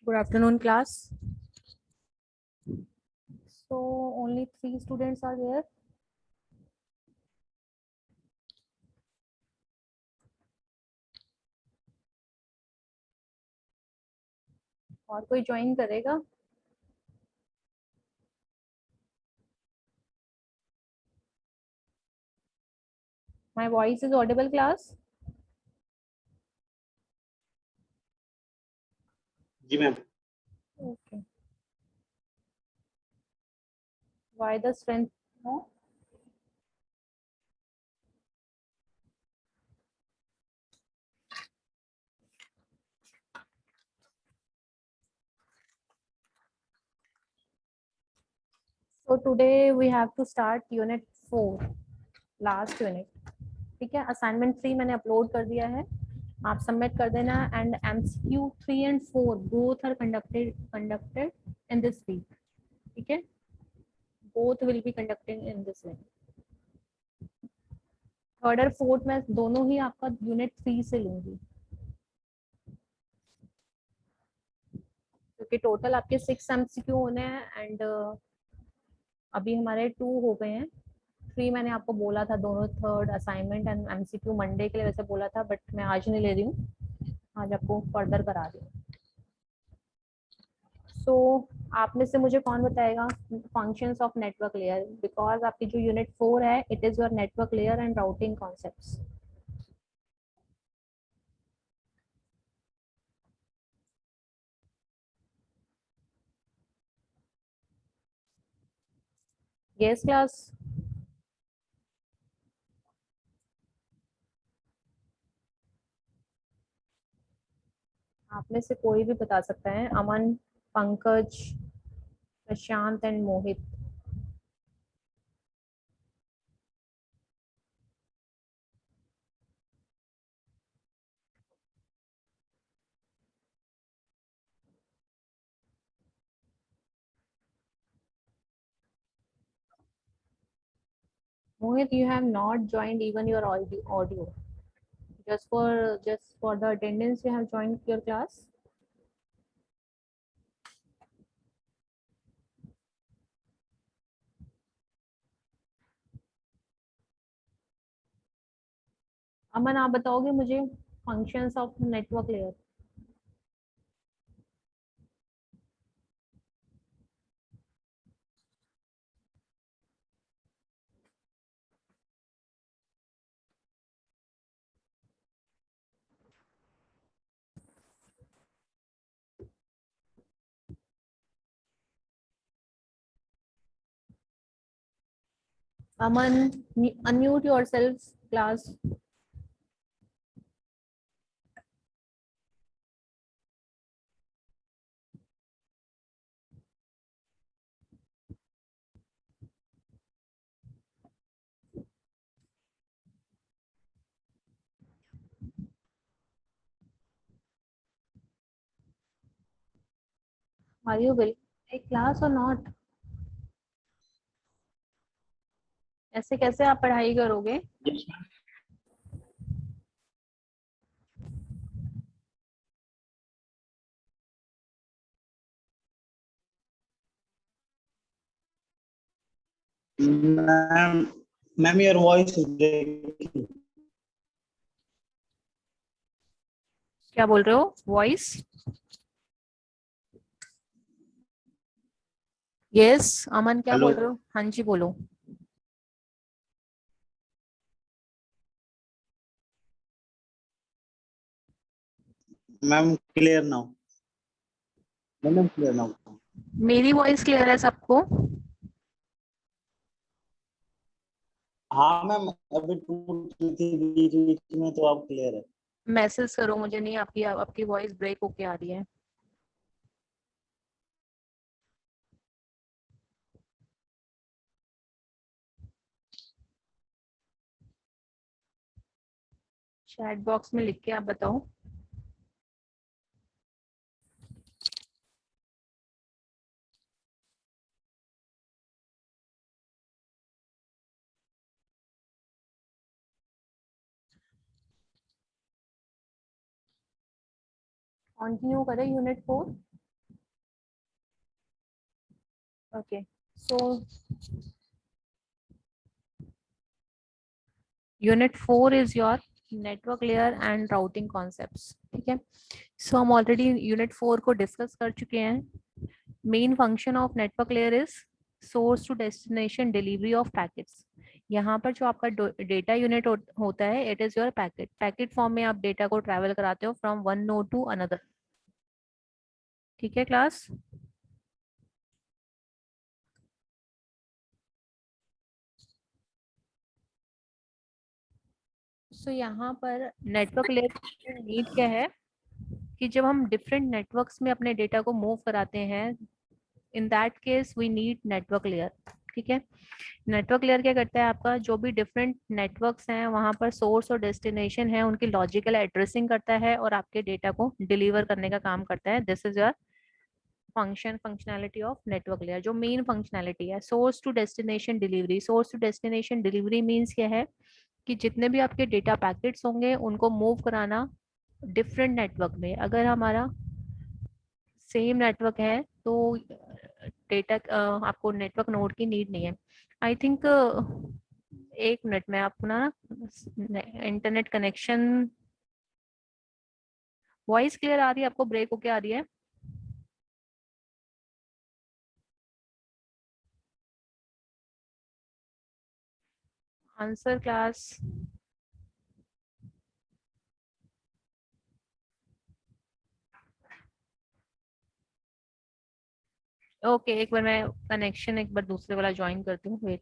Good afternoon, class. So only 3 students are there. और कोई join करेगा? My voice is audible, class? जी ma'am. Okay. Why the strength? No. So today we have to start unit 4, last unit. ठीक है, assignment 3 मैंने upload कर दिया है, आप submit कर देना. And MCQ 3 and 4 both are conducted in this week. ठीक है, both will be conducting in this week. Third और फोर्थ में दोनों ही आपका यूनिट 3 से लूंगी, क्योंकि टोटल आपके 6 MCQ होने हैं. एंड अभी हमारे 2 हो गए हैं. 3 मैंने आपको बोला था, दोनों third assignment and MCQ Monday के लिए वैसे बोला था, बट मैं आज नहीं ले रही हूँ, आज आपको फर्दर करा रही हूँ. सो आप में से मुझे कौन बताएगा functions of network layer, because आपकी जो यूनिट 4 है it is your network layer and routing concepts. Yes class. आप में से कोई भी बता सकता है, Aman, Pankaj, Prashant and Mohit. Mohit, you have not joined even your audio. Just for the attendance, you have joined your class. अमन, आप बताओगे मुझे functions of network layer. Aman, unmute yourself, class. Are you will take class or not? ऐसे कैसे आप पढ़ाई करोगे? Ma'am, your voice is breaking. क्या बोल रहे हो? वॉइस? यस अमन, क्या Hello. बोल रहे हो? हाँ जी बोलो. Ma'am, clear now. Ma'am, clear now. मेरी वॉइस क्लियर है सबको? हाँ मैम, अभी टूट रही थी बीच बीच में, तो आप क्लियर है. मैसेज करो मुझे, नहीं आपकी आपकी वॉइस ब्रेक होके आ रही है. चैट बॉक्स में लिख के आप बताओ. कंटिन्यू करें unit 4. Okay, so unit 4 is your network layer and routing concepts. ठीक है, सो हम ऑलरेडी यूनिट 4 को डिस्कस कर चुके हैं. Main function of network layer is source to destination delivery of packets. यहाँ पर जो आपका डेटा यूनिट होता है, it is your packet. Packet form में आप डेटा को ट्रैवल कराते हो from one node to another. ठीक है क्लास? सो यहाँ पर नेटवर्क लेयर नीड क्या है कि जब हम डिफरेंट नेटवर्क्स में अपने डेटा को मूव कराते हैं, in that case we need network layer. ठीक है, नेटवर्क लेयर क्या करता है? आपका जो भी डिफरेंट नेटवर्क्स हैं वहां पर सोर्स और डेस्टिनेशन है, उनकी लॉजिकल एड्रेसिंग करता है और आपके डेटा को डिलीवर करने का काम करता है. This is your functionality of network layer. जो मेन फंक्शनैलिटी है source to destination delivery. Source to destination delivery means क्या है कि जितने भी आपके डेटा पैकेट्स होंगे उनको मूव कराना डिफरेंट नेटवर्क में. अगर हमारा सेम नेटवर्क है तो डेटा आपको नेटवर्क नोड की नीड नहीं है. आई थिंक एक मिनट में आपको ना इंटरनेट कनेक्शन. वॉइस क्लियर आ रही है आपको? ब्रेक होके आ रही है? Answer class. ओके, एक बार मैं कनेक्शन एक बार दूसरे वाला ज्वाइन करती हूँ. वेट.